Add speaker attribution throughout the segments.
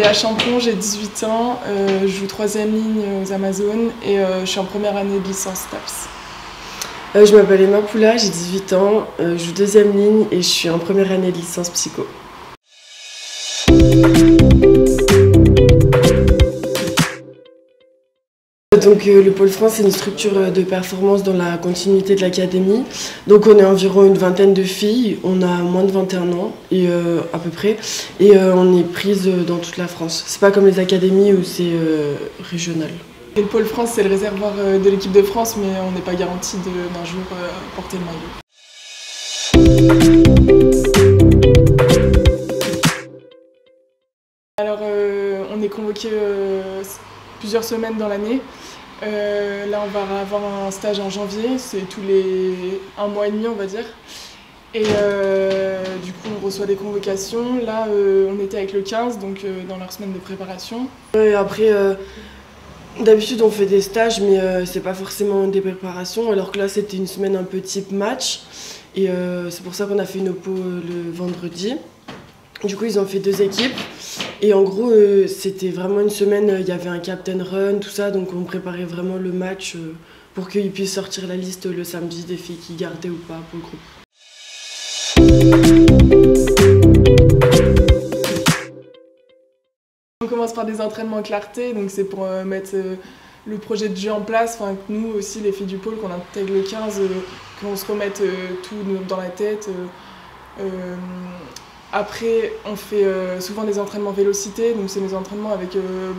Speaker 1: Léa Champon, j'ai 18 ans, je joue 3e ligne aux Amazones et je suis en première année de licence TAPS.
Speaker 2: Je m'appelle Emma Poula, j'ai 18 ans, je joue 2e ligne et je suis en première année de licence psycho. Donc le Pôle France, c'est une structure de performance dans la continuité de l'académie. Donc on est environ une vingtaine de filles, on a moins de 21 ans et, à peu près, et on est prise dans toute la France. C'est pas comme les académies où c'est régional.
Speaker 1: Et le Pôle France, c'est le réservoir de l'équipe de France, mais on n'est pas garanti d'un jour porter le maillot. Alors on est convoqué plusieurs semaines dans l'année. Là on va avoir un stage en janvier, c'est tous les 1 mois et demi on va dire. Et du coup on reçoit des convocations. Là on était avec le 15, donc dans leur semaine de préparation.
Speaker 2: Après, d'habitude on fait des stages mais c'est pas forcément des préparations, alors que là c'était une semaine un peu type match. Et c'est pour ça qu'on a fait une oppo le vendredi. Du coup ils ont fait 2 équipes. Et en gros, c'était vraiment une semaine, il y avait un captain run, tout ça, donc on préparait vraiment le match pour qu'ils puissent sortir la liste le samedi des filles qui gardaient ou pas pour le groupe.
Speaker 1: On commence par des entraînements clarté, donc c'est pour mettre le projet de jeu en place, enfin que nous aussi, les filles du pôle, qu'on intègre le 15, qu'on se remette tout dans la tête. Après, on fait souvent des entraînements vélocité, donc c'est des entraînements avec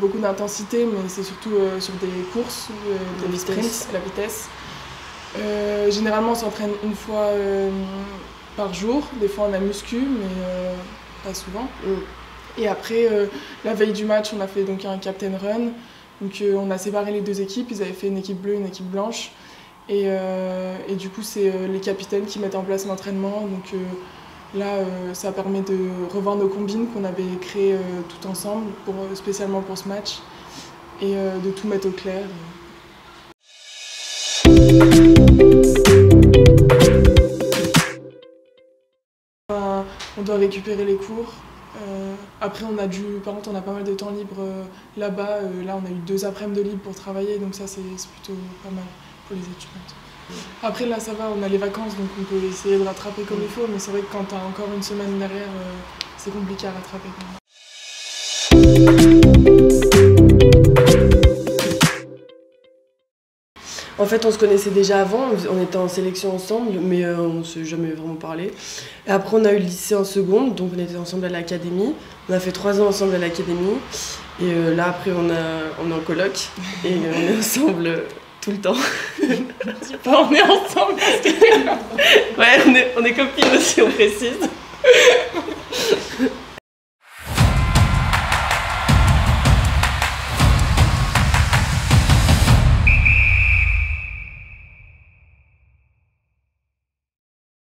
Speaker 1: beaucoup d'intensité, mais c'est surtout sur des courses, des sprints, la vitesse. Généralement, on s'entraîne une fois par jour, des fois on a muscu, mais pas souvent. Et après, la veille du match, on a fait donc un captain run, donc on a séparé les 2 équipes, ils avaient fait une équipe bleue, une équipe blanche, et du coup c'est les capitaines qui mettent en place l'entraînement. Donc, là, ça permet de revoir nos combines qu'on avait créées tout ensemble, spécialement pour ce match, et de tout mettre au clair. On doit récupérer les cours. Après, par contre, on a pas mal de temps libre là-bas. Là, on a eu 2 après-midi de libre pour travailler, donc ça, c'est plutôt pas mal pour les étudiantes. Après là ça va, on a les vacances donc on peut essayer de rattraper comme il faut, mais c'est vrai que quand tu as encore une semaine derrière, c'est compliqué à rattraper quand même.
Speaker 2: En fait on se connaissait déjà avant, on était en sélection ensemble, mais on ne s'est jamais vraiment parlé. Et après on a eu le lycée en seconde, donc on était ensemble à l'académie. On a fait 3 ans ensemble à l'académie, et là après on est en coloc, et on est ensemble tout le temps.
Speaker 1: On est ensemble parce que...
Speaker 2: Ouais, on est copines aussi, on précise.